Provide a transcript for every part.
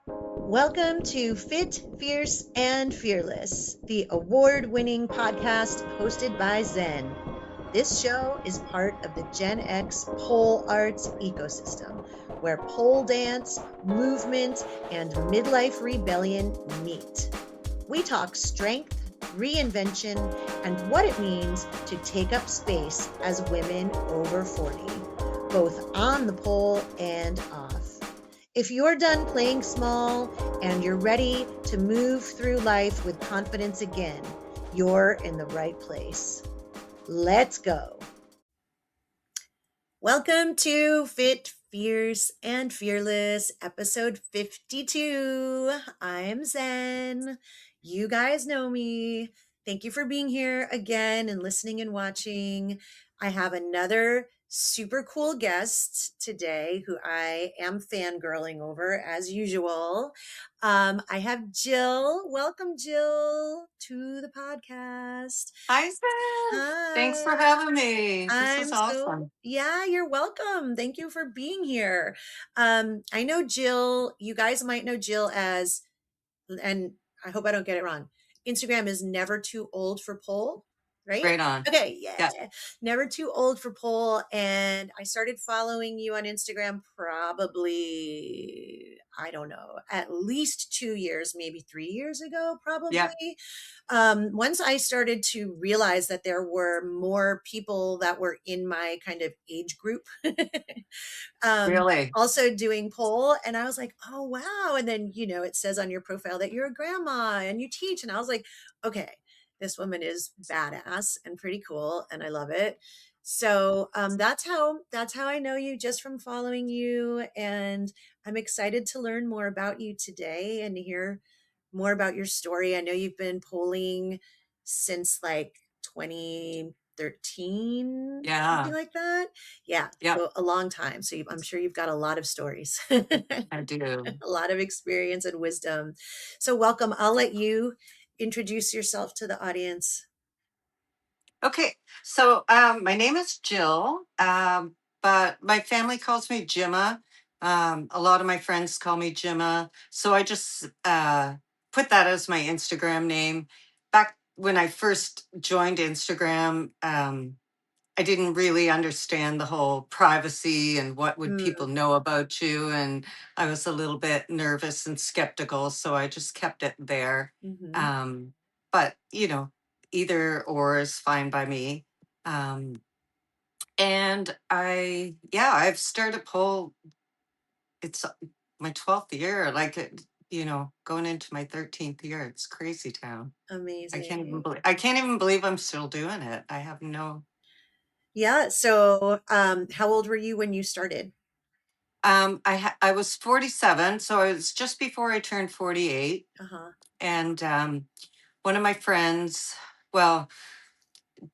Welcome to Fit, Fierce, and Fearless, the award-winning podcast hosted by Zen. This show is part of the Gen X pole arts ecosystem, where pole dance, movement, and midlife rebellion meet. We talk strength, reinvention, and what it means to take up space as women over 40, both on the pole and off. If you're done playing small and you're ready to move through life with confidence again, you're in the right place. Let's go. Welcome to Fit, Fierce, and Fearless, episode 52. I'm Zen. You guys know me. Thank you for being here again and listening and watching. I have another super cool guest today who I am fangirling over as usual. I have Jill. Welcome, Jill, to the podcast. Hi, Zen. Thanks Hi. for having me. This is awesome. Yeah, you're welcome. Thank you for being here. I know Jill, you guys might know Jill as, and I hope I don't get it wrong. Instagram is never too old for pole, right? Right on. Okay, Yeah. never too old for pole. And I started following you on Instagram probably, I don't know, at least 2 years, maybe 3 years ago, probably. Yeah. Once I started to realize that there were more people that were in my kind of age group, Really. also doing pole, and I was like, oh wow. And then it says on your profile that you're a grandma and you teach, and I was like, okay, this woman is badass and pretty cool and I love it. So that's how I know you, just from following you, and I'm excited to learn more about you today and to hear more about your story. I know you've been polling since like 2013, Yeah. something like that. Yeah, Yeah, so a long time. So I'm sure you've got a lot of stories, I do. a lot of experience and wisdom. So welcome. I'll let you introduce yourself to the audience. Okay. So my name is Jill, but my family calls me Jimma. A lot of my friends call me Jimma. So I just put that as my Instagram name. Back when I first joined Instagram, I didn't really understand the whole privacy and what would people know about you. And I was a little bit nervous and skeptical. So I just kept it there. Mm-hmm. But, either or is fine by me. And I've started pole. It's my 12th year, going into my 13th year. It's crazy town. Amazing. I can't even believe I'm still doing it. I have no. Yeah. So how old were you when you started? I was 47, so it was just before I turned 48, Uh-huh. and one of my friends, well,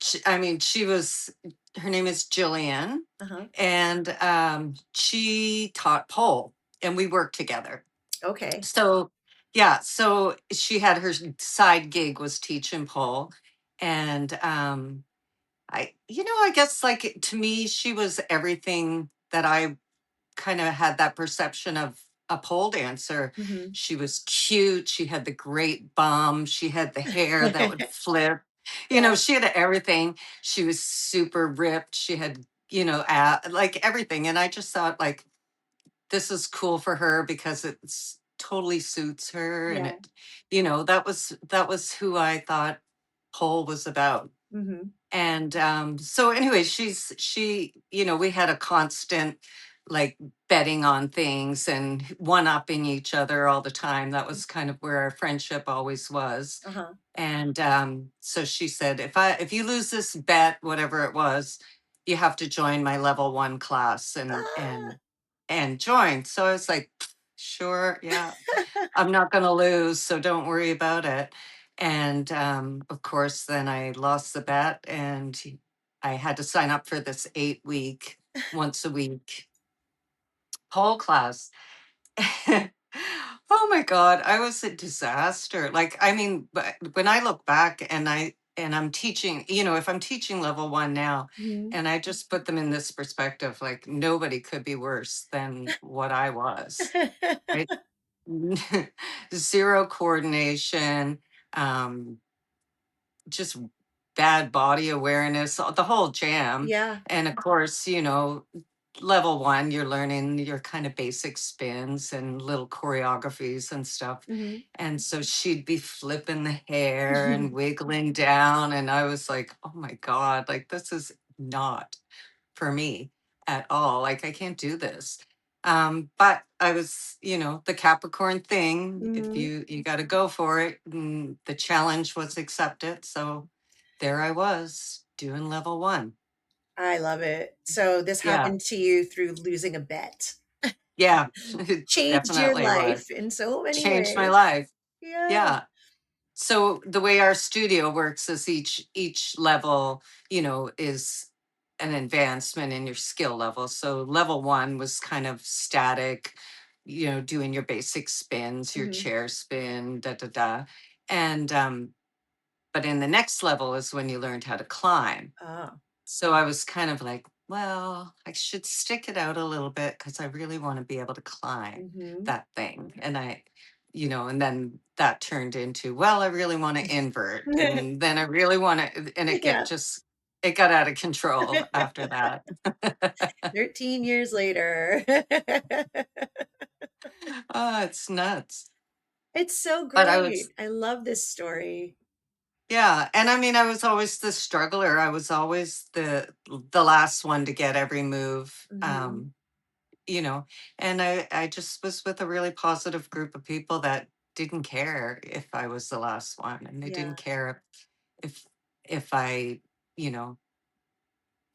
she was, her name is Jillian, Uh-huh. and she taught pole, and we worked together. Okay. So yeah, so she had her side gig was teaching pole, and I guess like to me, she was everything that I kind of had that perception of a pole dancer. Mm-hmm. She was cute. She had the great bum. She had the hair that would flip. Yeah. She had everything. She was super ripped. She had, like everything. And I just thought, like, this is cool for her because it's totally suits her. And Yeah. that was who I thought pole was about. Mm-hmm. And so anyway, we had a constant like betting on things and one upping each other all the time. That was kind of where our friendship always was. Uh-huh. And so she said, if you lose this bet, whatever it was, you have to join my level 1 class and Ah. join. So I was like, sure, yeah. I'm not going to lose, so don't worry about it. And of course, then I lost the bet and I had to sign up for this 8-week, once a week pole class. Oh my God, I was a disaster. Like, I mean, but when I look back and I'm teaching, if I'm teaching level 1 now, Mhm. and I just put them in this perspective, like nobody could be worse than what I was. Right? zero coordination, um, just bad body awareness, the whole jam. Yeah. And of course, level one, you're learning your kind of basic spins and little choreographies and stuff. Mhm. And so she'd be flipping the hair and wiggling down. And I was like, oh my God, like this is not for me at all. Like I can't do this. But I was, the Capricorn thing, if Mhm. you got to go for it. And the challenge was accepted. So there I was doing level one. I love it. So this Yeah. happened to you through losing a bet. Yeah. It Changed your definitely was. life in so many Changed my ways. life. Yeah. Yeah. So the way our studio works is each level, is an advancement in your skill level. So level one was kind of static, doing your basic spins, your Mhm. chair spin, da da da. And but in the next level is when you learned how to climb. Oh. So I was kind of like, well, I should stick it out a little bit because I really want to be able to climb Mhm. that thing. And then that turned into, well, I really want to invert. And then I really want to, and Yeah. it got out of control after that. 13 years later. Oh, it's nuts. It's so But I was, great. I love this story. yeah. And I mean, I was always the struggler. I was always the last one to get every move. Mhm. You know and I just was with a really positive group of people that didn't care if I was the last one, and they Yeah. didn't care if if I you know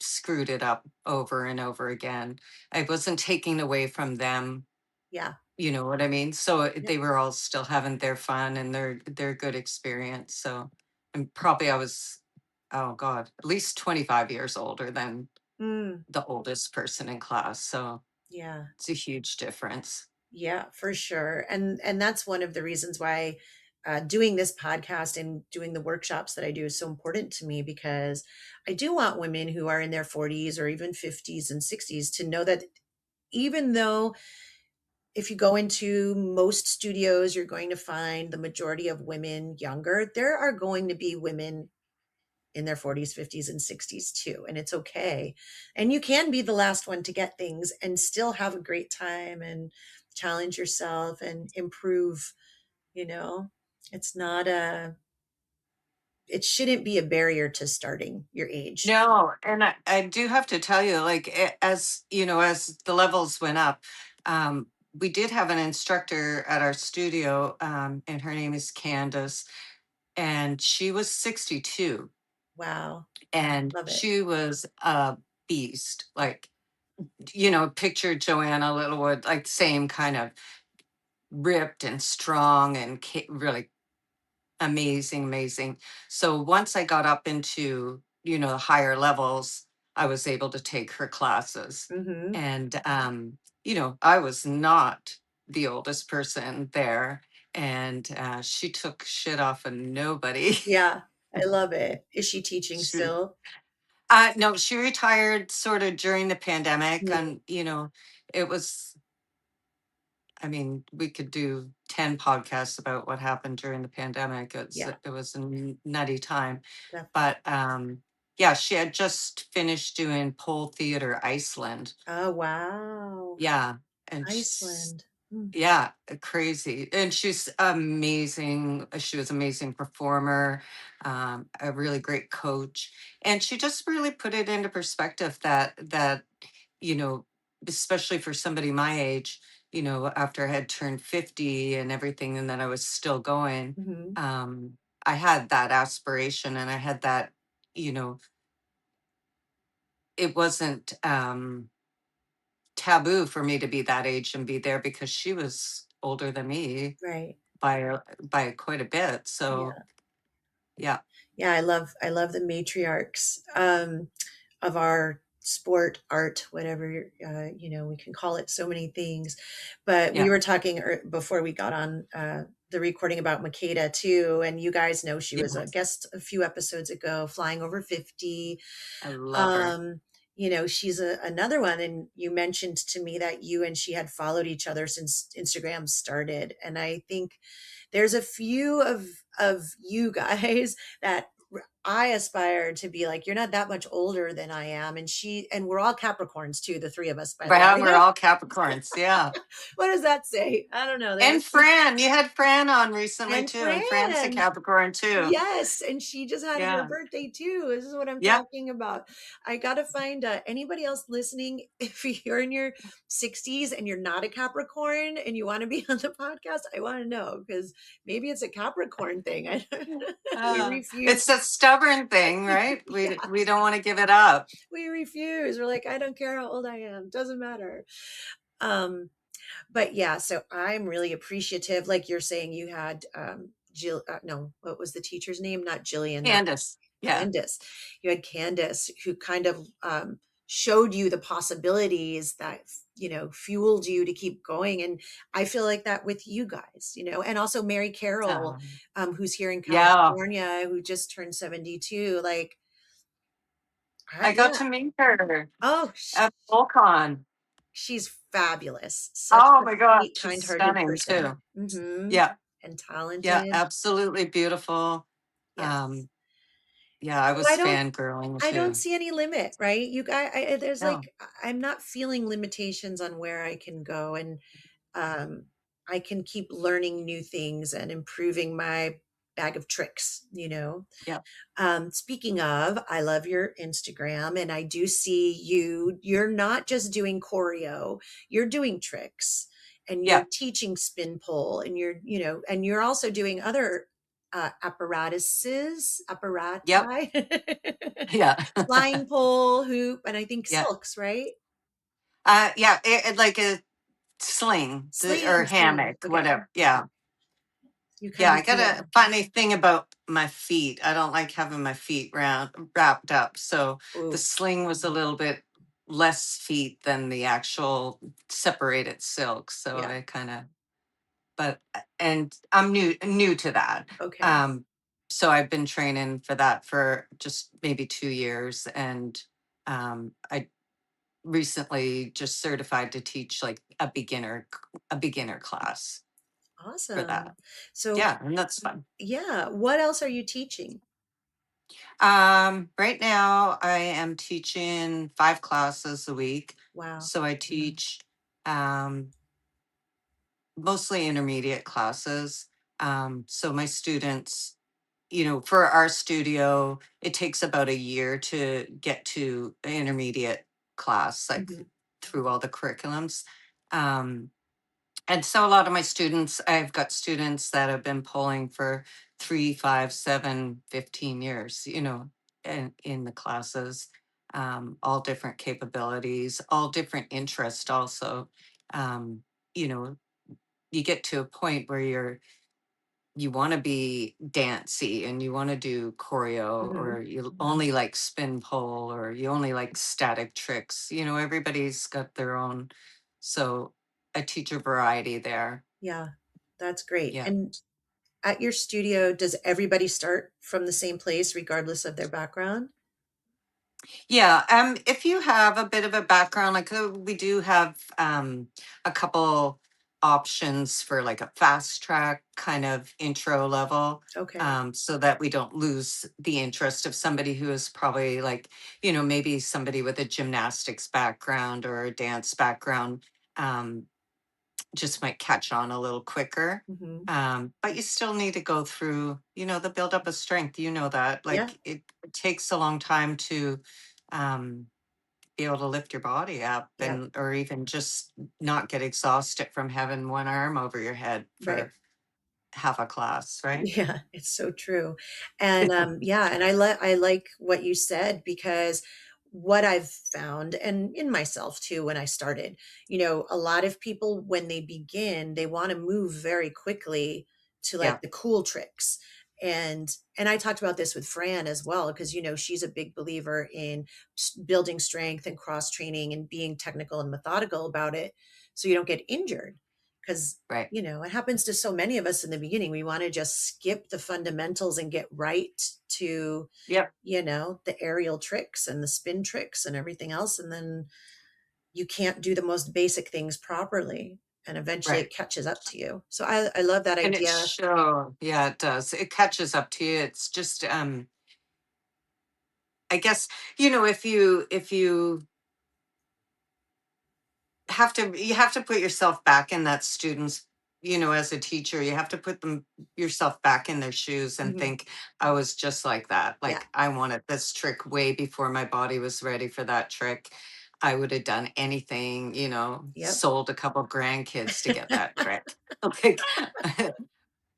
screwed it up over and over again. I wasn't taking away from them, Yeah. you know what I mean? So Yep. they were all still having their fun and their good experience. So, and probably I was, oh god, at least 25 years older than Mm. the oldest person in class, so Yeah. it's a huge difference. Yeah, for sure. And that's one of the reasons why doing this podcast and doing the workshops that I do is so important to me, because I do want women who are in their 40s or even 50s and 60s to know that even though if you go into most studios, you're going to find the majority of women younger, there are going to be women in their 40s, 50s, and 60s too. And it's okay. And you can be the last one to get things and still have a great time and challenge yourself and improve. You know, it's not a, it shouldn't be a barrier to starting your age. No, and I do have to tell you, like, as the levels went up, we did have an instructor at our studio, and her name is Candace, and she was 62, Wow. and Love it. she was a beast. Like, picture Joanna Littlewood, like same kind of ripped and strong and really amazing, amazing. So once I got up into, the higher levels, I was able to take her classes. Hmm. And, I was not the oldest person there. And she took shit off of nobody. Yeah. I love it. Is she teaching She, still? no, she retired sort of during the pandemic. Mhm. And, it was, I mean, we could do 10 podcasts about what happened during the pandemic. Yeah, It was a nutty time. definitely. But yeah, she had just finished doing pole theater Iceland. Oh, wow. Yeah. And Iceland. Mm. yeah, crazy. And she's amazing. She was amazing performer, a really great coach. And she just really put it into perspective that, you know, especially for somebody my age, after I had turned 50 and everything, and then I was still going, Mhm. I had that aspiration and I had that, you know, it wasn't taboo for me to be that age and be there because she was older than me Right. by quite a bit. So Yeah. yeah, Yeah, I love the matriarchs of our sport, art, whatever we can call it so many things. But we yeah, were talking before we got on the recording about Makeda too, and you guys know she was a yes, guest a few episodes ago, flying over 50. I love her. Um, she's another one. And you mentioned to me that you and she had followed each other since Instagram started. And I think there's a few of you guys that I aspire to be like. You're not that much older than I am. And we're all Capricorns too, the three of us, by the But we're way. all Capricorns. Yeah. What does that say? I don't know. And Fran, you had Fran on recently And too, and Fran's a Fran. Capricorn too. Yes, and she just had her Yeah. birthday too. This is what I'm Yeah. talking about. I gotta find anybody else listening. If you're in your 60s and you're not a Capricorn and you want to be on the podcast, I want to know, because maybe it's a Capricorn thing. We refuse. It's a stubborn thing, right? Yeah, We don't want to give it up. we refuse. We're like, I don't care how old I am. Doesn't matter. Um, but yeah, so I'm really appreciative. Like you're saying, you had Jill. No, what was the teacher's name? Not Jillian. That Candace. Yeah. Candace. You had Candace, who kind of showed you the possibilities that fueled you to keep going. And I feel like that with you guys, and also Mary Carroll, Um, who's here in yeah. California, who just turned 72. Like, I got yeah. to meet her Oh, at Volcon. she's fabulous. Such Oh a my God. sweet, She's kind-hearted stunning person. too. Hmm. Yeah. And Yeah. talented. Absolutely beautiful. Yes. Um, yeah, I But was fangirling I don't too. see any limit, right? You guys, there's like, No. I'm not feeling limitations on where I can go. And um, I can keep learning new things and improving my bag of tricks. Yeah. Speaking of, I love your Instagram, and I do see you're not just doing choreo, you're doing tricks, and you're Yeah. teaching spin pole, and and you're also doing other Yep. apparati, Yeah. flying pole, hoop, and I think Yeah. silks, right? Yeah. Like a sling or Sling. hammock, Okay. whatever. Yeah. You Yeah, kind of, I got a funny thing about my feet. I don't like having my feet wrapped up. So the ooh, sling was a little bit less feet than the actual separated silk. So yeah. I kind of, but and I'm new to that. Okay. Um, so I've been training for that for just maybe 2 years, and I recently just certified to teach like a beginner class for that. Awesome. So, Yeah, and that's fun. yeah, what else are you teaching? Right now I am teaching 5 classes a week. Wow. So I teach um, mostly intermediate classes. So my students, for our studio, it takes about a year to get to an intermediate class, like Mhm. through all the curriculums. Um, And so a lot of my students, I've got students that have been polling for 3, 5, 7, 15 years, in the classes, all different capabilities, all different interest also. Um, you know, you get to a point where you want to be dancey and you want to do choreo, Mhm. or you only like spin pole, or you only like static tricks. Everybody's got their own. So I teach a variety there. Yeah, that's great. Yeah. And at your studio, does everybody start from the same place regardless of their background? Yeah. If you have a bit of a background, like we do have a couple options for like a fast track kind of intro level. Okay. So that we don't lose the interest of somebody who is probably like, maybe somebody with a gymnastics background or a dance background. Um, just might catch on a little quicker. Mhm. But you still need to go through, the buildup of strength. You know that, Yeah, like it takes a long time to um, be able to lift your body up, yeah, or even just not get exhausted from having one arm over your head right. for half a class, right? Yeah, it's so true. And yeah, and I like what you said, because what I've found, and in myself too, when I started, a lot of people, when they begin, they want to move very quickly to like Yeah. the cool tricks. And I talked about this with Fran as well, because she's a big believer in building strength and cross training and being technical and methodical about it, so you don't get injured. because Right. it happens to so many of us in the beginning. We want to just skip the fundamentals and get right to Yep. the aerial tricks and the spin tricks and everything else, and then you can't do the most basic things properly, and eventually Right. it catches up to you. So I love that And idea. yeah, it does. It catches up to you. It's just I guess, if you you have to put yourself back in that student's, as a teacher, you have to put them yourself back in their shoes and Hmm. think, I was just like that. Yeah. Like I wanted this trick way before my body was ready for that trick. I would have done anything, Yep. sold a couple grandkids to get that trick. Like,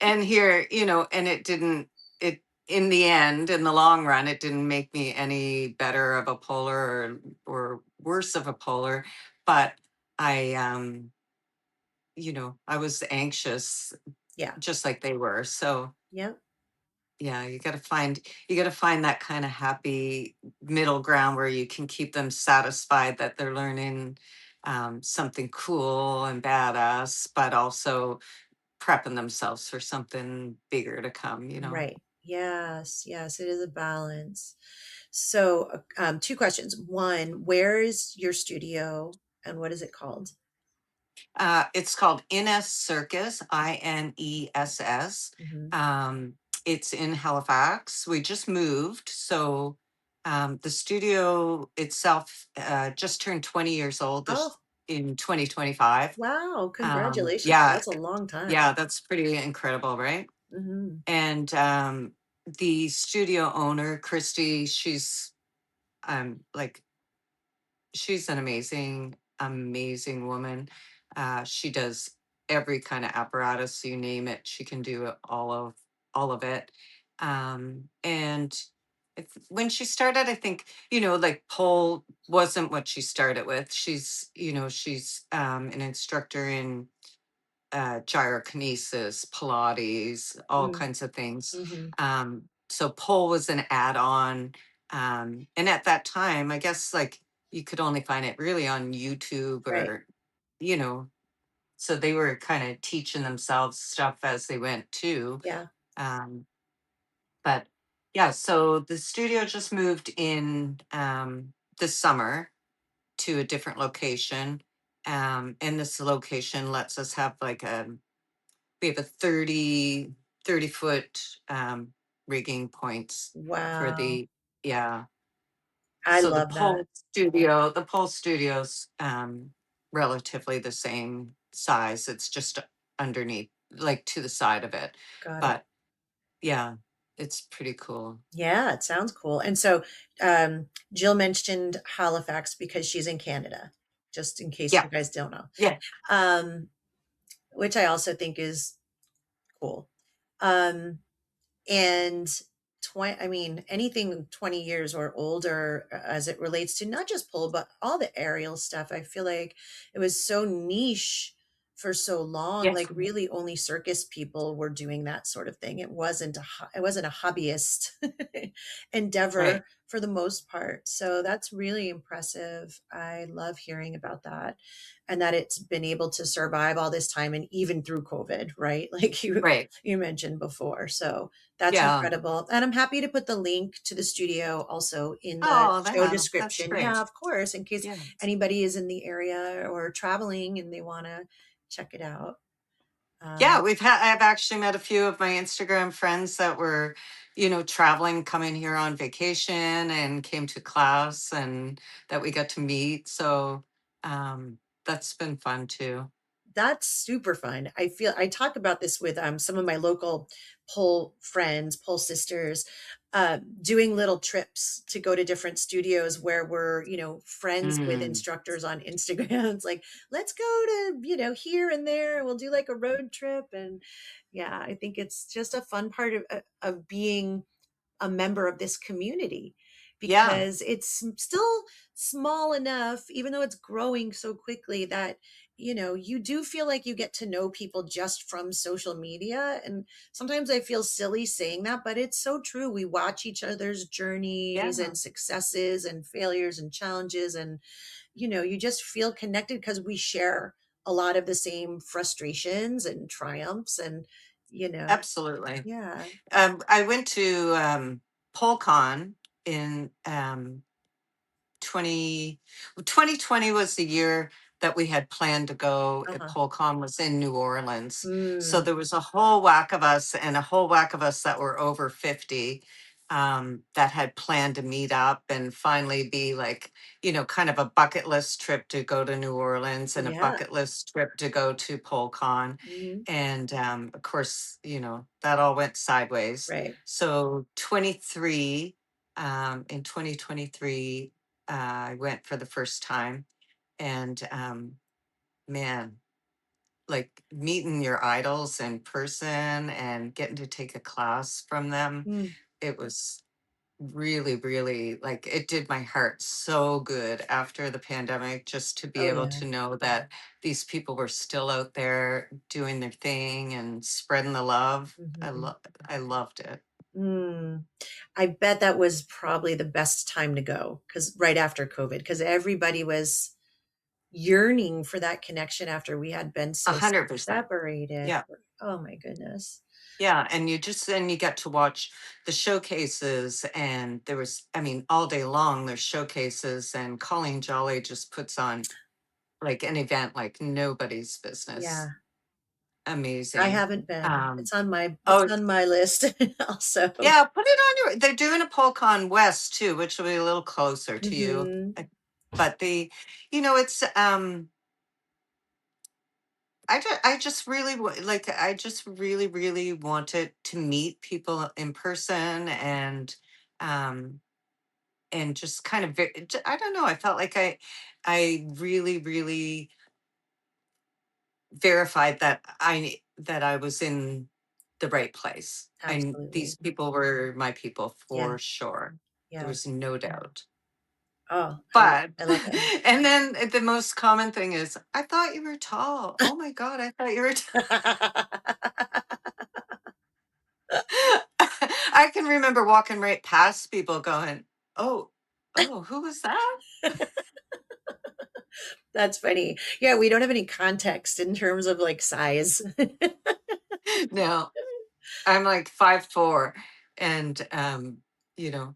and here, and it didn't, it, in the end, in the long run, it didn't make me any better of a polar, or worse of a polar. But I, I was anxious Yeah. just like they were. So Yep. yeah, you got to find that kind of happy middle ground where you can keep them satisfied that they're learning something cool and badass, but also prepping themselves for something bigger to come. Right. Yes. Yes. It is a balance. So, two questions. One, where is your studio and what is it called? It's called Ines Circus, INESS. Hmm. Um, it's in Halifax. We just moved. So the studio itself just turned 20 years old Oh, this in 2025. wow. Congratulations. Yeah, That's a long time. yeah, that's pretty incredible, right? Hmm. And the studio owner, Christy, like she's an amazing, amazing woman. She does every kind of apparatus, you name it. She can do all of it. And when she started, I think, like pole wasn't what she started with. She's an instructor in gyrokinesis, Pilates, all kinds of things. Mm-hmm. So pole was an add-on. And at that time, I guess like you could only find it really on YouTube Right. or, you know, so they were kind of teaching themselves stuff as they went too. Yeah. Um, but yeah, so the studio just moved in this summer to a different location. And this location lets us have like we have a 30 foot rigging points for Wow. the, yeah. I So the love that. pole studio's relatively the same size. It's just underneath, like to the side of it. Got it. But yeah, it's pretty cool. Yeah, it sounds cool. And so, Jill mentioned Halifax because she's in Canada, just in case Yeah, you guys don't know, yeah, um, which I also think is cool. Um, and 20, I mean, anything 20 years or older as it relates to not just pole, but all the aerial stuff. I feel like it was so niche for so long. yes, Like really only circus people were doing that sort of thing. It wasn't a hobbyist right. endeavor for the most part. So that's really impressive. I love hearing about that, and that it's been able to survive all this time and even through COVID, right? Like Right. you mentioned before. So that's Yeah. incredible. And I'm happy to put the link to the studio also in the Oh, show that's description. great. Yeah, of course, in case Yeah. anybody is in the area or traveling and they want to check it out. Yeah, Um, I've actually met a few of my Instagram friends that were, traveling, coming here on vacation and came to class and that we got to meet. So that's been fun too. That's super fun. I talk about this with some of my local pole friends, pole sisters, doing little trips to go to different studios where we're, friends with Mm, instructors on Instagram. It's like, let's go to, here and there. We'll do like a road trip. And yeah, I think it's just a fun part of being a member of this community, yeah, because it's still small enough, even though it's growing so quickly, that you do feel like you get to know people just from social media. And sometimes I feel silly saying that, but it's so true. We watch each other's journeys yeah, and successes and failures and challenges, and you just feel connected because we share a lot of the same frustrations and triumphs and, you know, Absolutely. yeah. I went to PoleCon in 20 2020 was the year that we had planned to go. Uh-huh. PoleCon was in New Orleans. So Mm, there was a whole whack of us and a whole whack of us that were over 50 that had planned to meet up and finally be like, kind of a bucket list trip to go to New Orleans and a yeah. bucket list trip to go to PoleCon. Mhm. And of course, that all went sideways. Right. So in 2023, I went for the first time, and man, like meeting your idols in person and getting to take a class from them, Mm. it was really, really like it did my heart so good after the pandemic just to be Oh, able yeah. to know that these people were still out there doing their thing and spreading the love. Mhm. I loved it. Mm. I bet that was probably the best time to go, because right after COVID, because everybody was yearning for that connection after we had been so 100%. separated. Yeah. Oh my goodness. Yeah, and you get to watch the showcases, and there was, I mean, all day long there's showcases, and Colleen Jolly just puts on like an event like nobody's business. Yeah. I Amazing. haven't been. Um, It's oh on my list also. yeah, put it on your. They're doing a PoleCon West too, which will be a little closer to you. Mhm. But it's I just really like I just really really wanted to meet people in person um and just kind of I don't know, I felt like I really really verified that I was in the right place, and these Absolutely. people were my people Yeah. for sure. There Yeah. was no doubt. Oh, But I love it. and then the most common thing is, I thought you were tall. Oh my god, I thought you were I can remember walking right past people going, "Oh, oh, who was that?" That's funny. Yeah, we don't have any context in terms of, like, size. No, I'm like 5'4", and of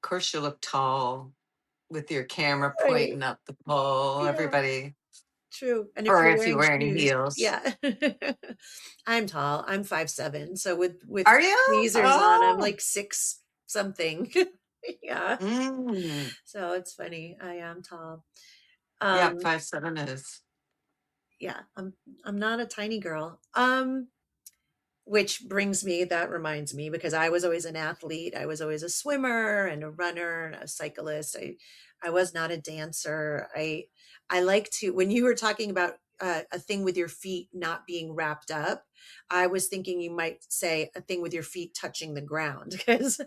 course you look tall with your camera Right. pointing up the pole. Yeah. Everybody, True, and if or you're if you're wearing wearing shoes, heels, yeah. I'm tall, I'm 5'7", so with are you? tweezers on, I'm Oh, like 6 something. Yeah, mm. so it's funny, I am tall. Yeah, Um, 5'7" is. yeah, I'm not a tiny girl. Which brings me that reminds me, because I was always an athlete. I was always a swimmer and a runner and a cyclist. I was not a dancer. I like to, when you were talking about a thing with your feet not being wrapped up, I was thinking you might say a thing with your feet touching the ground, because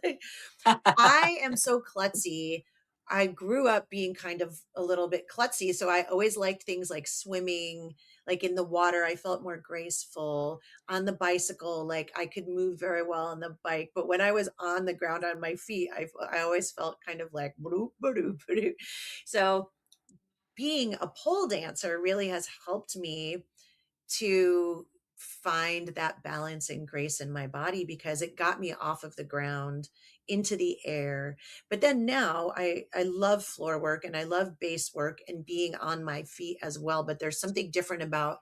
I am so klutzy. I grew up being kind of a little bit klutzy, so I always liked things like swimming, like in the water, I felt more graceful. On the bicycle, like I could move very well on the bike, but when I was on the ground on my feet, I always felt kind of like "Bloop, bloop, bloop." So being a pole dancer really has helped me to find that balance and grace in my body, because it got me off of the ground into the air. But then now I love floor work and I love base work and being on my feet as well, but there's something different about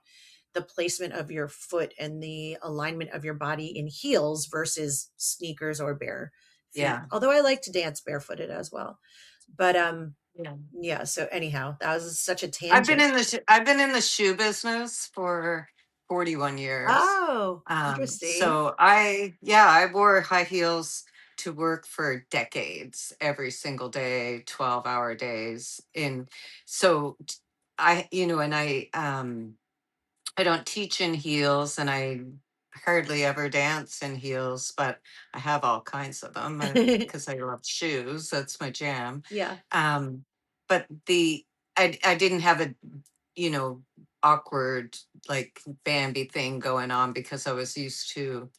the placement of your foot and the alignment of your body in heels versus sneakers or bare feet, Yeah, although I like to dance barefooted as well. But yeah. yeah, so anyhow, that was such a I've been tangent. in the I've been in the shoe business for 41 years. Oh, interesting. So I wore high heels to work for decades, every single day, 12-hour days. In so and I don't teach in heels, and I hardly ever dance in heels, but I have all kinds of them because I love shoes. That's my jam. Yeah, Um, but I didn't have a you know awkward like Bambi thing going on because I was used to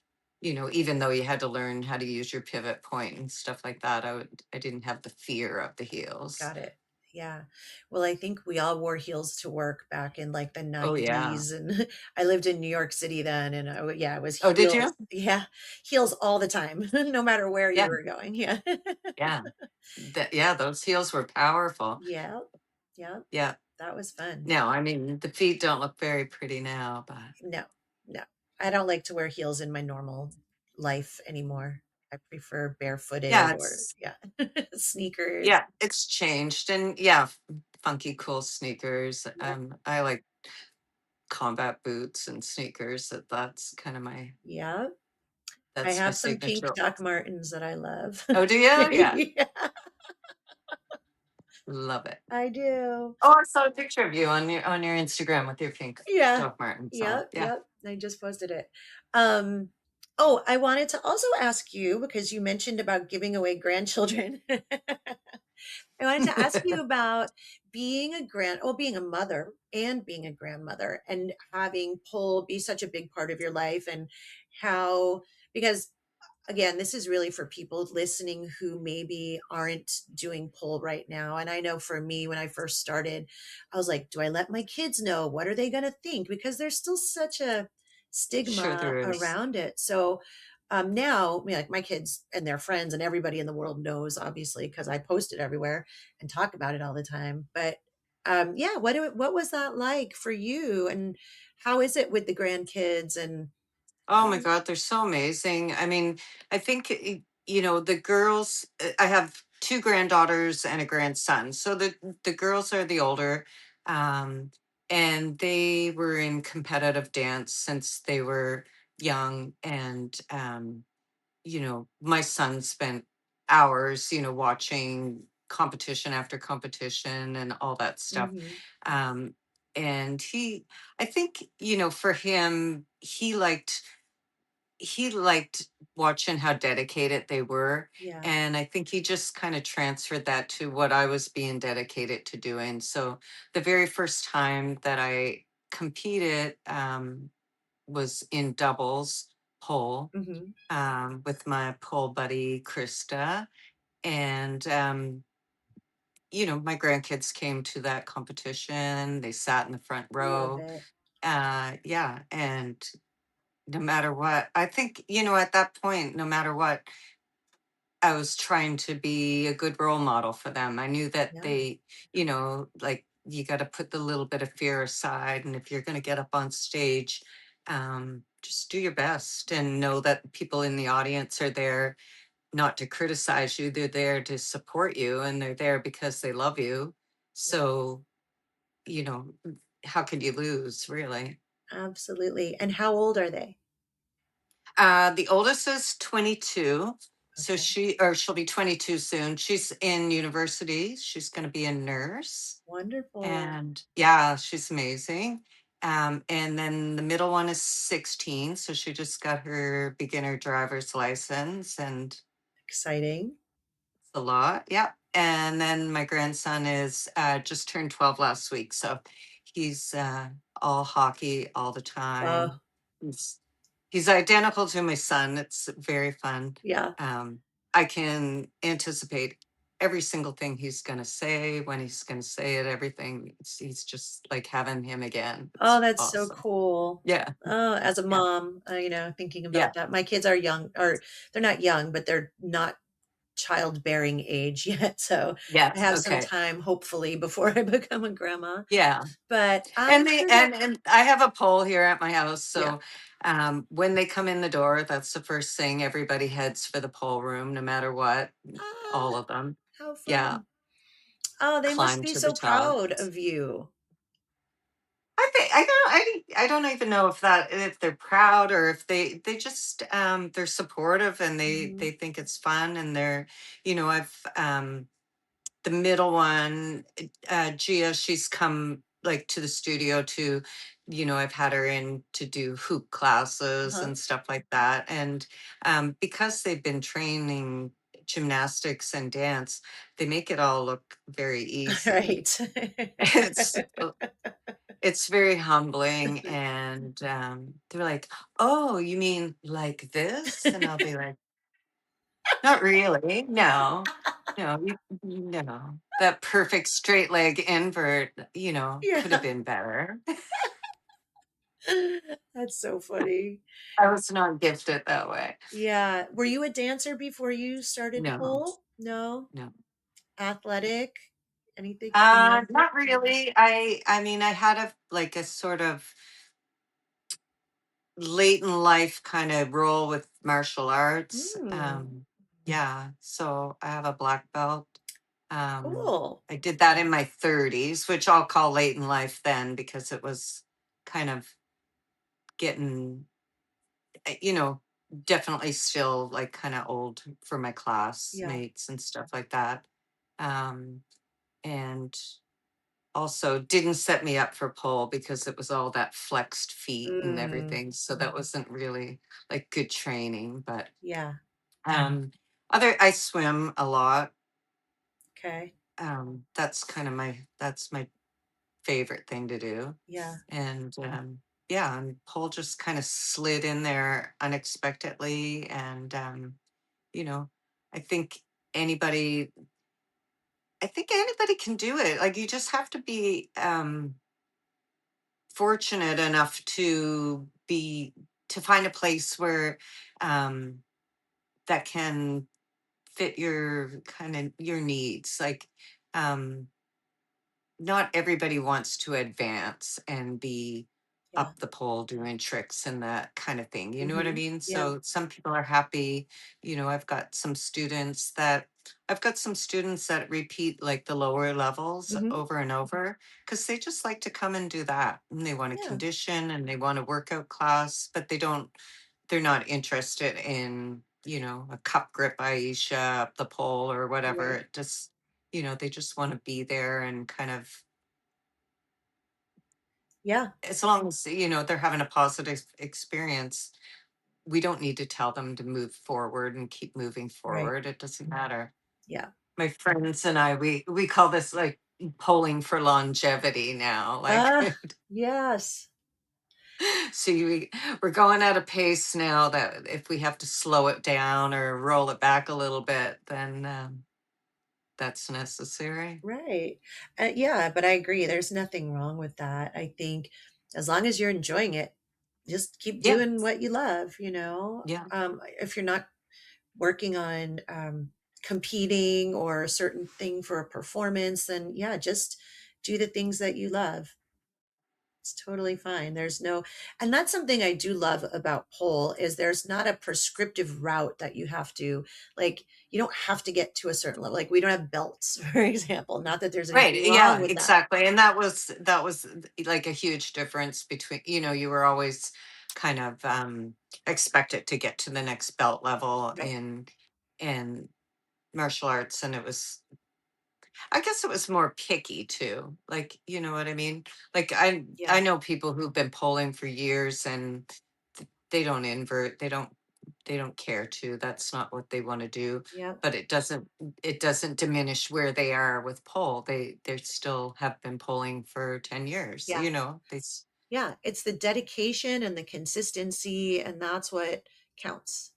even though you had to learn how to use your pivot point and stuff like that, I didn't have the fear of the heels. got it. Yeah. Well, I think we all wore heels to work back in like the Oh, yeah. 90s. And I lived in New York City then. And yeah, it was Oh, did heels. you? Yeah. Heels all the time, no matter where you Yeah, were going. Yeah. yeah. Yeah, those heels were powerful. Yeah. Yeah. Yeah. That was fun. No, I mean, the feet don't look very pretty now, but No, no. I don't like to wear heels in my normal life anymore. I prefer yeah, barefooted or, it's yeah, sneakers. yeah, it's changed. And yeah, funky cool sneakers. Yeah. I like combat boots and sneakers. That's kind of Yeah. I that's my have some pink signature. Doc Martens that I love. Oh, do you? Yeah. Yeah, Love it. I do. Oh, I saw a picture of you on your Instagram with your pink Yeah. Doc Martens on. Yep, Yeah. yep. I just posted it. Um, oh, I wanted to also ask you because you mentioned about giving away grandchildren. I wanted to ask you about being a mother and being a grandmother and having pull be such a big part of your life and how, because again, this is really for people listening who maybe aren't doing pole right now. And I know for me, when I first started, I was like, do I let my kids know? What are they going to think? Because there's still such a Sure stigma there is. around it. So now, I mean, like my kids and their friends and everybody in the world knows, obviously, because I post it everywhere and talk about it all the time. But yeah, what was that like for you? And how is it with the grandkids? And Oh my um, God, they're so amazing. I mean, I think, the girls, I have two granddaughters and a grandson. So the girls are the older, um, and they were in competitive dance since they were young. And, my son spent hours, watching competition after competition and all that stuff. mhm, Um, and I think, for him, he liked watching how dedicated they were. yeah. And I think he just kind of transferred that to what I was being dedicated to doing. So the very first time that I competed was in doubles pole Mhm. with my pole buddy, Krista. And, my grandkids came to that competition. They sat in the front Love row. it. Yeah. And no matter what, I think, at that point, no matter what, I was trying to be a good role model for them. I knew that Yeah, they, like you got to put the little bit of fear aside. And if you're going to get up on stage, just do your best and know that people in the audience are there not to criticize you. They're there to support you and they're there because they love you. yeah, So, you know, how could you lose, really? absolutely. And how old are they? The oldest is 22. So Okay, she'll be 22 soon. She's in university. She's going to be a nurse. wonderful. And yeah, she's amazing. And then the middle one is 16. So she just got her beginner driver's license and Exciting. a lot. Yeah. And then my grandson is just turned 12 last week. So he's all hockey all the Oh, time. He's, he's identical to my son. It's very fun. yeah. Um, I can anticipate every single thing he's going to say, when he's going to say it, everything. He's just like having him again. Oh, It's that's so awesome. cool. Yeah. Oh, as a Yeah. mom, thinking Yeah. about that. My kids are young, or they're not young, but they're not childbearing age yet. So I Yes. have some Okay. time, hopefully, before I become a grandma. Yeah. But I'm And they sure that, and I have a pole here at my house, yeah. so when they come in the door, that's the first thing. Everybody heads for the pole room, no matter what. All Ah, of them, how yeah, fun. Oh, they must climb be to the so top. proud of you. I don't even know if they're proud or if they just they're supportive and they Mhm. think it's fun and I've the middle one, Gia, she's come like to the studio to, I've had her in to do hoop classes Uh-huh. and stuff like that. And because they've been training gymnastics and dance, they make it all look very easy. Right. It's it's very humbling, and they're like, "Oh, you mean like this?" And I'll be like, "Not really. No, no, no." that perfect straight leg invert, could have Yeah. been better. That's so funny. I was not gifted that way. Yeah. Were you a dancer before you started No, pole? No? no. Athletic? Anything in that? Not really. I mean, I had a sort of late in life kind of role with martial arts. Mm, Yeah, so I have a black belt. cool. I did that in my 30s, which I'll call late in life then because it was kind of getting, you know, definitely still like kind of old for my Yeah. classmates and stuff like that. Um, and also didn't set me up for pole because it was all that flexed feet and Mm, everything. So that wasn't really like good training. But yeah. I swim a lot. Okay. That's my favorite thing to do. Yeah. And yeah, and pole just kind of slid in there unexpectedly. And you know, I think anybody I think anybody can do it. Like you just have to be fortunate enough to find a place where um that can fit your kind of your needs. Like um not everybody wants to advance and be Yeah. up the pole doing tricks and that kind of thing. You know what I Hmm. mean? Yeah. So some people are happy. I've got some students that repeat like the lower levels Hmm. over and over because they just like to come and do that. And they want a Yeah. condition and they want a workout class, but they're not interested in, a cup grip Aisha up the pole or whatever. Right. It just, they just want to be there and kind of, Yeah. as long as, they're having a positive experience, we don't need to tell them to move forward and keep moving Right. forward. It doesn't matter. Yeah. My friends and I, we call this like polling for longevity now. Like, Ah, yes. so we're going at a pace now that if we have to slow it down or roll it back a little bit, then that's necessary. Right. Yeah, but I agree. There's nothing wrong with that. I think as long as you're enjoying it, just keep Yeah, doing what you love, you know. yeah, If you're not working on competing or a certain thing for a performance, then yeah, just do the things that you love. It's totally fine. There's no, and that's something I do love about pole is there's not a prescriptive route that you have to, like, you don't have to get to a certain level. Like we don't have belts, for example. Not that there's right. anything wrong Yeah, with that. exactly. And that was like a huge difference between, you were always kind of expected to get to the next belt level Right. in martial arts, and I guess it was more picky too. Like, you know what I mean? Like I Yeah. know people who've been polling for years and they don't invert, they don't care to. That's not what they want to do. Yeah. But it doesn't diminish where they are with pole. They still have been polling for 10 years. Yeah. Yeah. It's the dedication and the consistency, and that's what counts.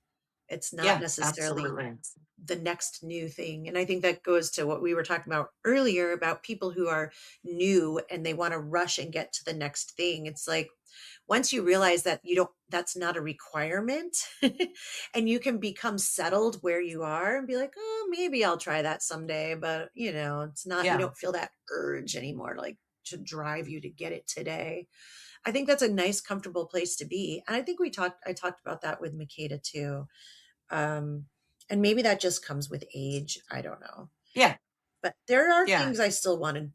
It's not Yeah, necessarily absolutely. the next new thing. And I think that goes to what we were talking about earlier about people who are new and they want to rush and get to the next thing. It's like once you realize that you don't, that's not a requirement, and you can become settled where you are and be like, oh, maybe I'll try that someday. But, it's not, you Yeah. don't feel that urge anymore, like to drive you to get it today. I think that's a nice, comfortable place to be. And I talked about that with Makeda too. Um, and maybe that just comes with age. I don't know. Yeah. But there are Yeah. things I still want to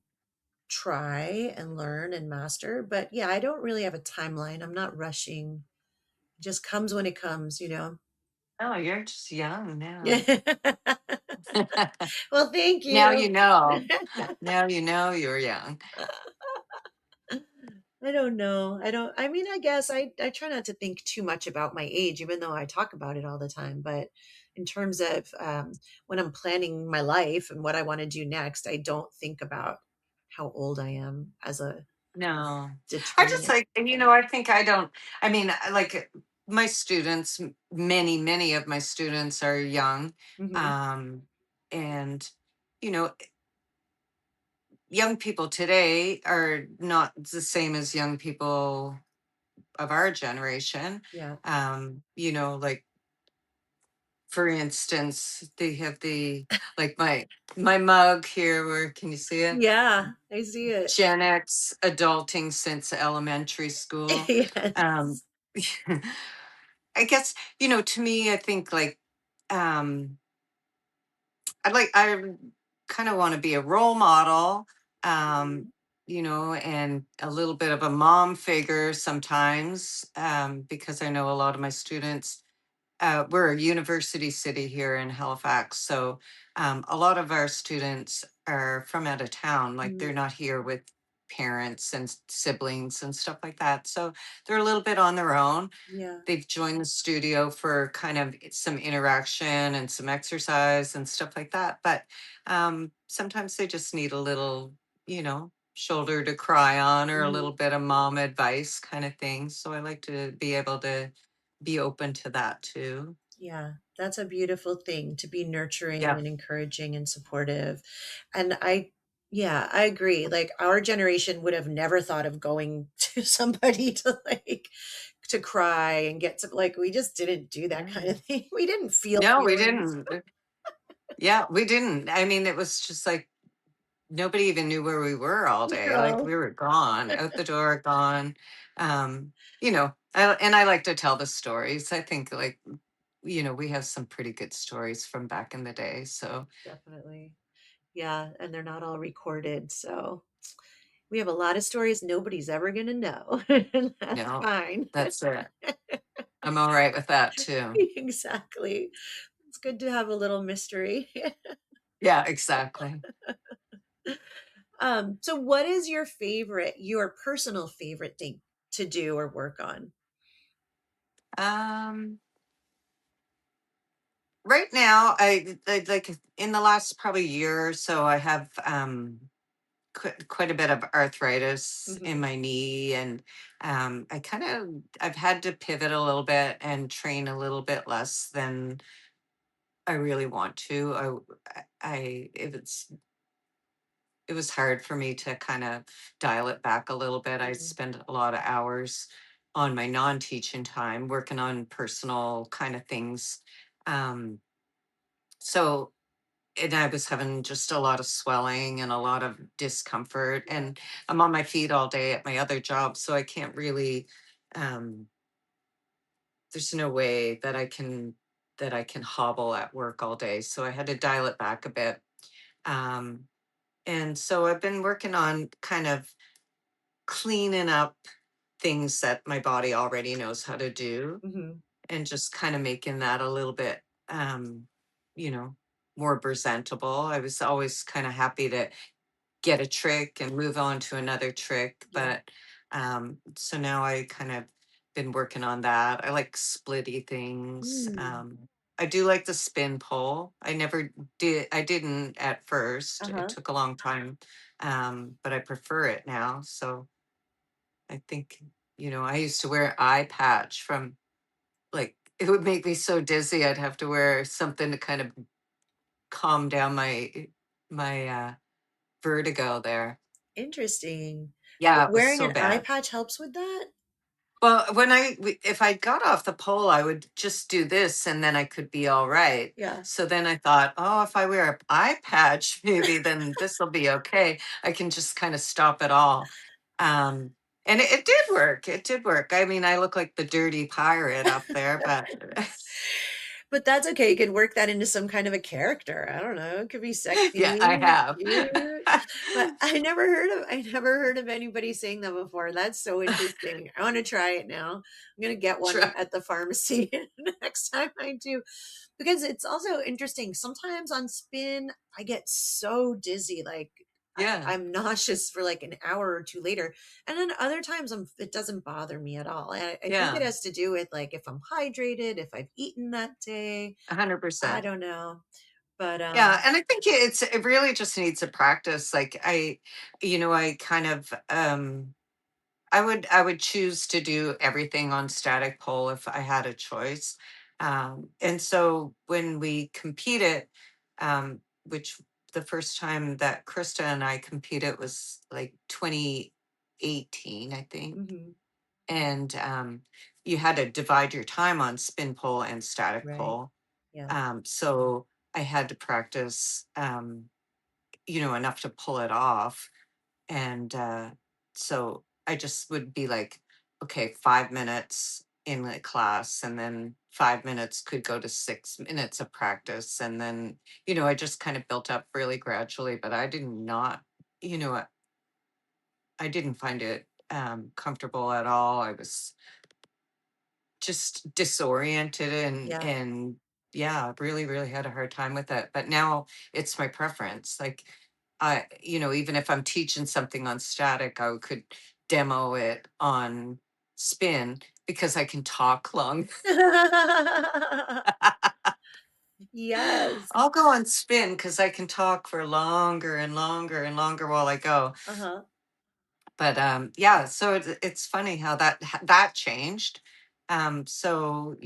try and learn and master. But yeah, I don't really have a timeline. I'm not rushing. It just comes when it comes. Oh, you're just young now. Yeah. Well, thank Now you. you know. Now you know you're young. I don't know. I mean, I guess I try not to think too much about my age, even though I talk about it all the time. But in terms of when I'm planning my life and what I want to do next, I don't think about how old I am as a No, I just determinant. like, and I think I don't, I mean, my students, many of my students are young. Hmm. Um, and, you know, young people today are not the same as young people of our generation. Yeah. Like for instance, they have the like my mug here. Where can you see it? Yeah, I see it. Gen X adulting since elementary school. Um, Yes. I guess to me, I think like um, I kind of want to be a role model, um, Mhm. and a little bit of a mom figure sometimes, because I know a lot of my students. We're a university city here in Halifax, so a lot of our students are from out of town. Like they're Mhm. not here with parents and siblings and stuff like that. So they're a little bit on their own. Yeah. They've joined the studio for kind of some interaction and some exercise and stuff like that. But sometimes they just need a little, shoulder to cry on or a Mhm. little bit of mom advice kind of thing. So I like to be able to be open to that too. Yeah, that's a beautiful thing to be nurturing Yeah. and encouraging and supportive. And yeah, I agree. Like our generation would have never thought of going to somebody to to cry and get to like we just didn't do that kind Mm. of thing. We didn't feel No, we feelings. didn't. Yeah, we didn't. I mean, it was just like nobody even knew where we were all day. Like No. we were gone, out the door, gone. And I like to tell the stories. I think like, we have some pretty good stories from back in the day. So Definitely. Yeah, and they're not all recorded, so we have a lot of stories nobody's ever gonna know, and that's no, fine. that's it. I'm all right with that too. Exactly. It's good to have a little mystery. Yeah, exactly. So what is your personal favorite thing to do or work on? Um, right now, I like in the last probably year or so, I have quite a bit of arthritis in Mhm. my knee, and I've had to pivot a little bit and train a little bit less than I really want to. It was hard for me to kind of dial it back a little bit. I Mhm. spend a lot of hours on my non-teaching time working on personal kind of things. um so and I was having just a lot of swelling and a lot of discomfort. Yeah. And I'm on my feet all day at my other job, so I can't really. Um, there's no way that I can hobble at work all day. So I had to dial it back a bit. Um, and so I've been working on kind of cleaning up things that my body already knows how to do, Mhm. and just kind of making that a little bit, you know, more presentable. I was always kind of happy to get a trick and move on to another trick. Yeah. But so now I kind of been working on that. I like splitty things. Mm. I do like the spin pole. I didn't at first. It Uh-huh. took a long time. But I prefer it now. So I think, I used to wear eye patch from like it would make me so dizzy. I'd have to wear something to kind of calm down my vertigo there. Interesting. Yeah, it was Wearing so an eye bad. patch helps with that? Well, if I got off the pole, I would just do this and then I could be all right. Yeah. So then I thought, oh, if I wear an eye patch, maybe then this will be okay. I can just kind of stop it all. Um, and it did work. It did work. I mean, I look like the dirty pirate up there, but But that's okay, you can work that into some kind of a character, I don't know, it could be yeah, I sexy, have. cute, but I never heard of anybody saying that before, that's so interesting, I wanna try it now. I'm gonna get one Try- at the pharmacy next time I do. Because it's also interesting. Sometimes on spin, I get so dizzy, like yeah, I'm nauseous for like an hour or two later. And then other times it doesn't bother me at all. I think it yeah, has to do with like if I'm hydrated, if I've eaten that day. I 100%. don't know. But Yeah, and I think it really just needs a practice. Like I kind of I would choose to do everything on static pole if I had a choice. And so when we competed, which the first time that Krista and I competed was like 2018, I think. Hmm. And you had to divide your time on spin pole and static Right. pole. Yeah. So I had to practice, enough to pull it off. And so I just would be like, okay, 5 minutes in the class, and then 5 minutes could go to 6 minutes of practice. And then, I just kind of built up really gradually, but I did not, you know, I didn't find it comfortable at all. I was just disoriented Yeah. and yeah, really, really had a hard time with it. But now it's my preference. Like even if I'm teaching something on static, I could demo it on spin because I can talk long. Yes. I'll go on spin because I can talk for longer and longer and longer while I go. Uh-huh. But yeah, so it's funny how that changed. So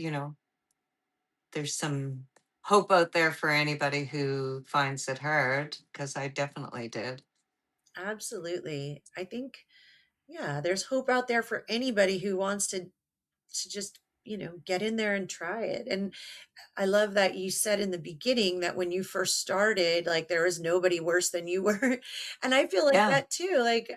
there's some hope out there for anybody who finds it hard, because I definitely did. Absolutely. I think, yeah, there's hope out there for anybody who wants to just, get in there and try it. And I love that you said in the beginning that when you first started, like there was nobody worse than you were. And I feel like Yeah. that too. Like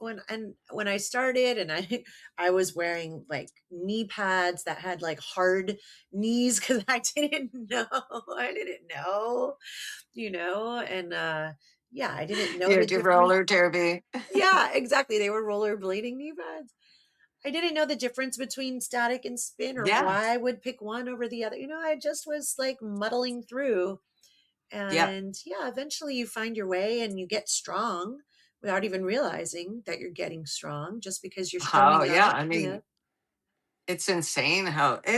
when I started and I I was wearing like knee pads that had like hard knees because I didn't know. I didn't know, and yeah, I didn't know You the do difference. roller derby. Yeah, exactly. They were rollerblading knee pads. I didn't know the difference between static and spin or Yeah. why I would pick one over the other. I just was like muddling through. Yeah. And yeah, eventually you find your way and you get strong without even realizing that you're getting strong just because you're Oh showing yeah. up. I mean, it's insane how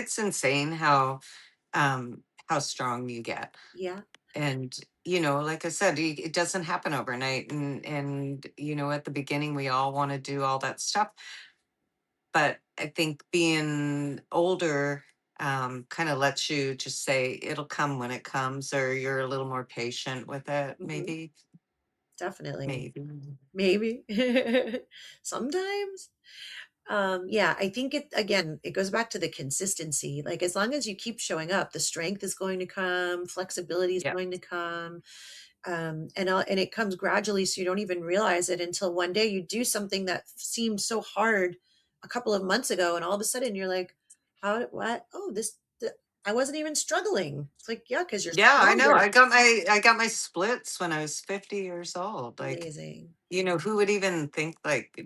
strong you get. Yeah. And like I said, it doesn't happen overnight. And at the beginning we all want to do all that stuff. But I think being older kind of lets you just say it'll come when it comes, or you're a little more patient with it. Hmm. Maybe, Definitely. maybe. Maybe. Sometimes. Yeah, I think it goes back to the consistency. Like as long as you keep showing up, the strength is going to come, flexibility is Yeah. going to come. And it comes gradually, so you don't even realize it until one day you do something that seemed so hard a couple of months ago, and all of a sudden you're like, how, what, oh, I wasn't even struggling. It's like, yeah, because you're Yeah, I know. stronger. I got my splits when I was 50 years old. Like, Amazing. who would even think like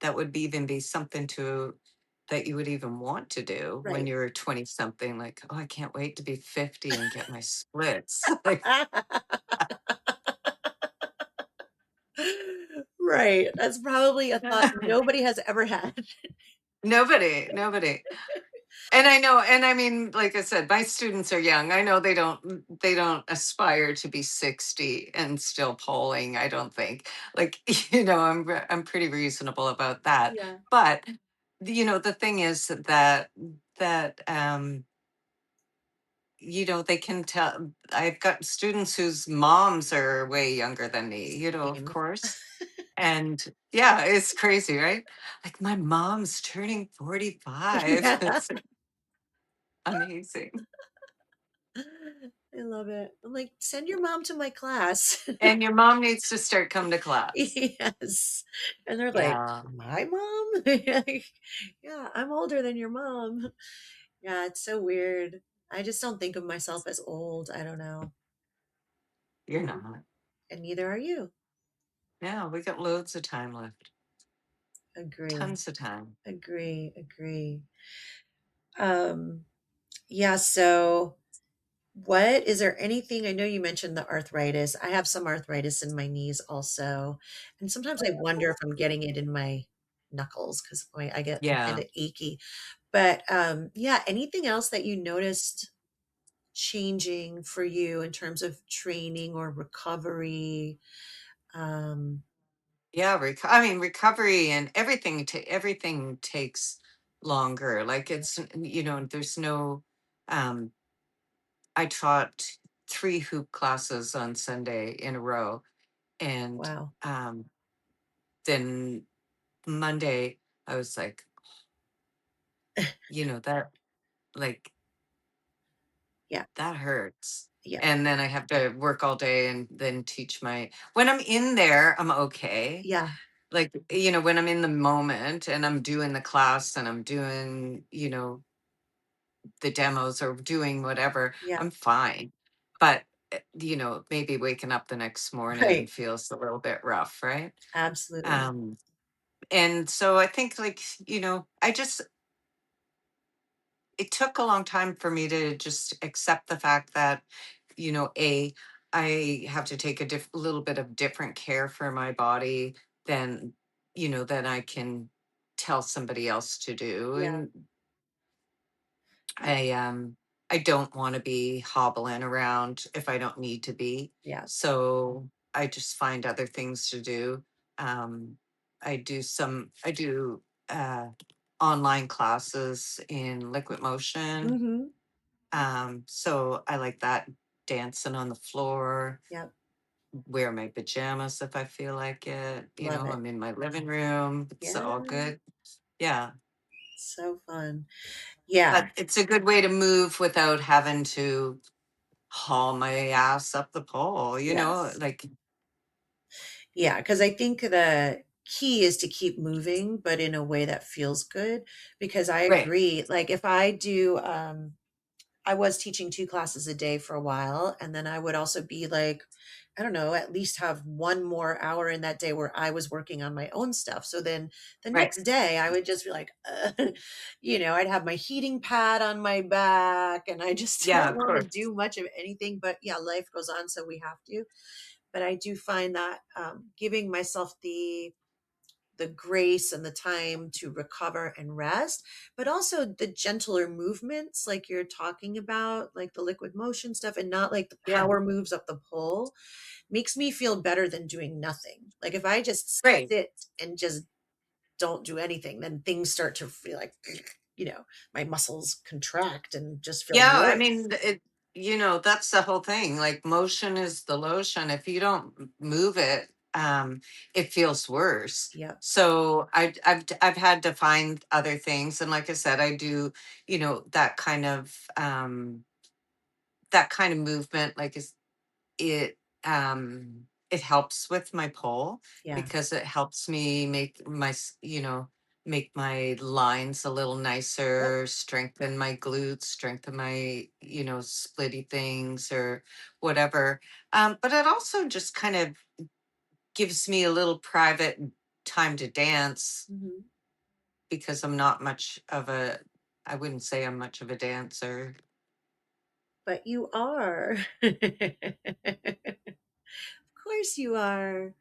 that would even be something that you would even want to do when Right. you're 20 something? Like, oh, I can't wait to be 50 and get my splits. Like, Right. That's probably a thought nobody has ever had. nobody. And I know, and I mean, like I said, my students are young. I know they don't aspire to be 60 and still polling, I don't think. Like, I'm pretty reasonable about that. Yeah. But the thing is that they can tell. I've got students whose moms are way younger than me, of Same. course. And yeah, it's crazy, right? Like my mom's turning 45. Yeah. It's amazing. I love it. I'm like, send your mom to my class. And your mom needs to start coming to class. Yes. And they're like, Yeah, my mom? Yeah, I'm older than your mom. Yeah, it's so weird. I just don't think of myself as old. I don't know. you're not. And neither are you. Yeah, we got loads of time left. Agree. Tons of time. Agree. Agree. Um, yeah, so what is there anything I know you mentioned the arthritis. I have some arthritis in my knees also. And sometimes I wonder if I'm getting it in my knuckles because I'm kind Yeah. of achy. But yeah, anything else that you noticed changing for you in terms of training or recovery? Um, Yeah, I mean recovery and everything takes longer. Like yeah. there's no um I taught 3 hoop classes on Sunday in a row. And Wow. then Monday, I was like, that, like, Yeah. that hurts. Yeah. And then I have to work all day and then teach when I'm in there, I'm okay. Yeah. Like, when I'm in the moment and I'm doing the class and I'm doing, the demos or doing whatever, Yeah. I'm fine. But, maybe waking up the next morning Right. feels a little bit rough, right? Absolutely. Um, and so I think, like, it took a long time for me to just accept the fact that, A, I have to take a little bit of different care for my body than, than I can tell somebody else to do. Yeah. And I I don't want to be hobbling around if I don't need to be. Yeah. So I just find other things to do. Um I do uh online classes in liquid motion. Mhm. So I like that, dancing on the floor, Yep. wear my pajamas if I feel like it. Love it. I'm in my living room. It's Yeah. all good. Yeah. So fun. Yeah. But it's a good way to move without having to haul my ass up the pole, Yes. like, Yeah, because I think the key is to keep moving, but in a way that feels good, because I right, agree, like, if I do, I was teaching 2 classes a day for a while, and then I would also be like, I don't know, at least have 1 more hour in that day where I was working on my own stuff. So then the right. next day, I would just be like, I'd have my heating pad on my back, and I just Yeah, don't of wanna course. do much of anything, but yeah, life goes on, so we have to. But I do find that, giving myself the grace and the time to recover and rest, but also the gentler movements like you're talking about, like the liquid motion stuff and not like the Yeah, power moves up the pole, makes me feel better than doing nothing. Like if I just right. sit and just don't do anything, then things start to feel like, my muscles contract and just feel Yeah, I worse. mean, that's the whole thing. Like, motion is the lotion. If you don't move it, it feels worse. Yep. So I've had to find other things, and like I said, I do, that kind of movement. Like, it it helps with my pole Yeah. because it helps me make my lines a little Yep. nicer, strengthen my glutes, strengthen my splitty things or whatever. But it also just kind of gives me a little private time to dance Mhm. because I'm not much of a I wouldn't say I'm much of a dancer. But you are. Of course you are.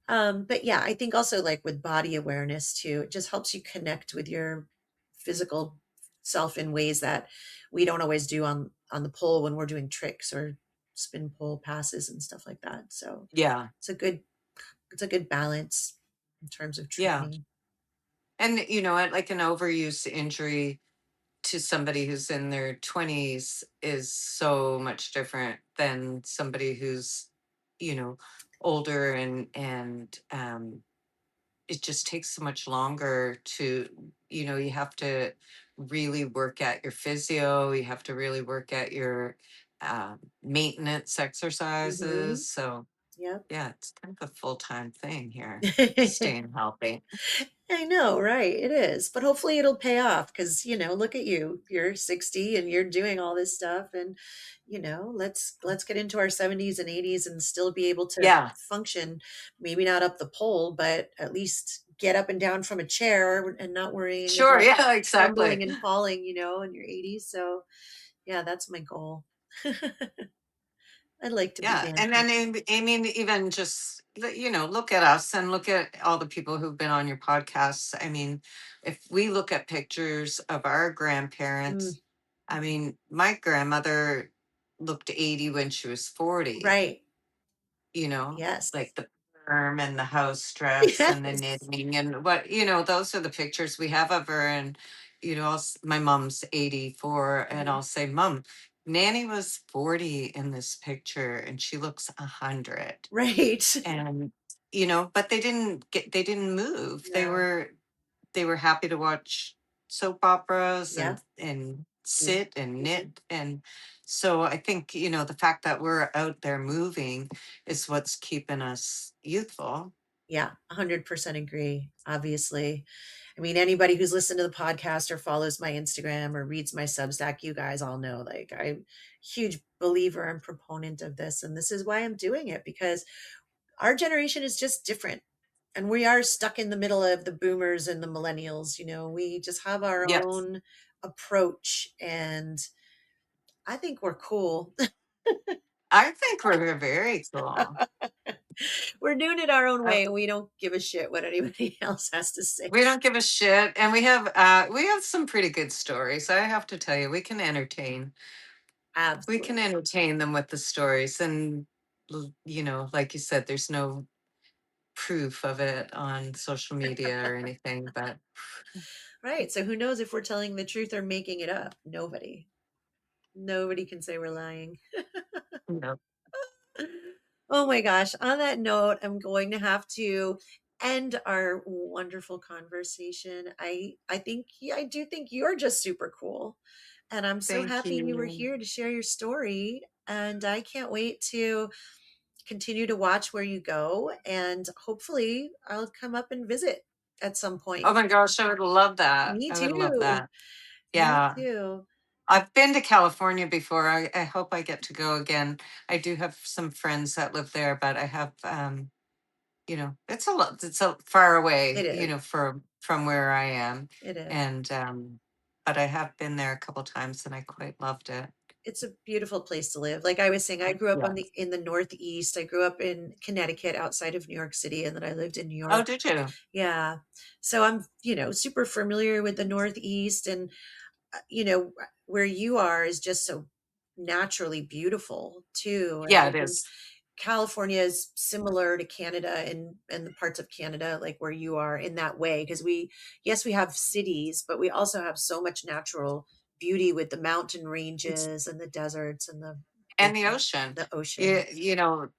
But yeah, I think also like with body awareness too, it just helps you connect with your physical self in ways that we don't always do on the pole when we're doing tricks or spin pole passes and stuff like that. So Yeah, it's a good it's a good balance in terms of yeah. training. And like an overuse injury to somebody who's in their 20s is so much different than somebody who's you know older, and it just takes so much longer to you have to really work at your physio, you have to really work at your maintenance Hmm. exercises. So Yep. yeah, it's kind of a full-time thing here, staying healthy. I know, right? It is. But hopefully it'll pay off because, look at you. You're 60 and you're doing all this stuff and, let's get into our 70s and 80s and still be able to Yeah, function, maybe not up the pole, but at least get up and down from a chair and not worrying sure, about yeah, exactly. stumbling and falling, in your 80s. So, yeah, that's my goal. I'd like to be Yeah, and then dancing. I mean, even just look at us and look at all the people who've been on your podcasts. I mean, if we look at pictures of our Mm, grandparents, I mean, my grandmother looked 80 when she was 40. right. You know, Yes. like the perm and the house dress and the Yes. knitting and what those are the pictures we have of her. And my mom's 84, and Mhm. I'll say, Mom, Nanny was 40 in this picture and she looks 100. Right. And, but they didn't move. They Yeah. were they were happy to watch soap operas Yeah. and Yeah. sit and knit. And so I think, the fact that we're out there moving is what's keeping us youthful. Yeah, 100% agree, obviously. I mean, anybody who's listened to the podcast or follows my Instagram or reads my Substack, you guys all know, like, I'm a huge believer and proponent of this. And this is why I'm doing it, because our generation is just different. And we are stuck in the middle of the boomers and the millennials. We just have our Yes. own approach. And I think we're cool. I think we're very cool. We're doing it our own Uh, way, and we don't give a shit what anybody else has to say. we don't give a shit. And we have some pretty good stories. I have to tell you, Absolutely. them with the stories. And, like you said, there's no proof of it on social media or anything, but Right. So who knows if we're telling the truth or making it up? Nobody. Nobody can say we're lying. no. Oh my gosh. On that note, I'm going to have to end our wonderful conversation. I do think you're just super cool. And I'm so Thank happy you were you. here to share your story. And I can't wait to continue to watch where you go. And hopefully I'll come up and visit at some point. Oh my gosh, I would love that. Me I would love too. that. Me Yeah. too. I've been to California before. I hope I get to go again. I do have some friends that live there, but I have it's a lot, it's a far It away, is. from where I am. It is. And but I have been there a couple times and I quite loved it. It's a beautiful place to live. Like I was saying, I grew up Yeah. in the Northeast. I grew up in Connecticut outside of New York City, and then I lived in New Oh, York. did you? Yeah. So I'm, super familiar with the Northeast, and where you are is just so naturally beautiful too. And Yeah, I it think is. California is similar to Canada and the parts of Canada like where you are in that way, because yes, we have cities, but we also have so much natural beauty with the mountain ranges and the deserts and the And the ocean. the ocean.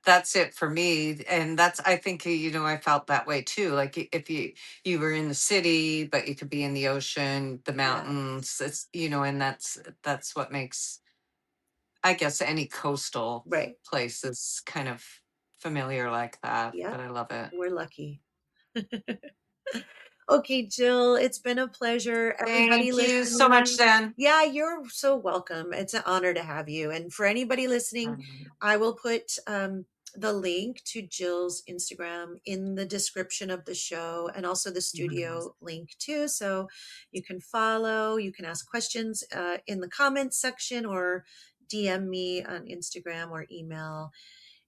That's it for me. And that's, I think, I felt that way too. Like if you were in the city but you could be in the ocean, the Yeah. mountains, and that's what makes, I guess, any coastal Right. place is kind of familiar like that. Yeah. But I love it. We're lucky. Okay, Jill, it's been a pleasure. Everybody Thank you so much, listening, Zen. yeah, you're so welcome. It's an honor to have you. And for anybody listening, I will put the link to Jill's Instagram in the description of the show, and also the studio link too. So you can follow, you can ask questions in the comments section, or DM me on Instagram or email,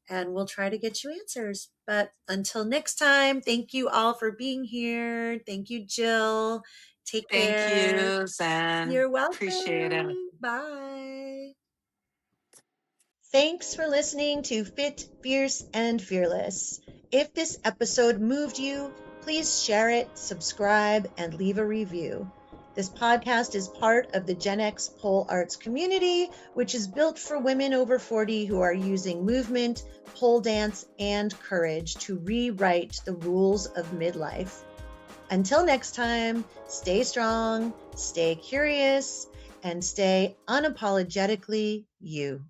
and we'll try to get you answers. But until next time, thank you all for being here. Thank you, Jill. Take Thank care. you, Zen. You're Appreciate it. welcome. Bye. Thanks for listening to Fit, Fierce, and Fearless. If this episode moved you, please share it, subscribe, and leave a review. This podcast is part of the Gen X pole arts community, which is built for women over 40 who are using movement, pole dance, and courage to rewrite the rules of midlife. Until next time, stay strong, stay curious, and stay unapologetically you.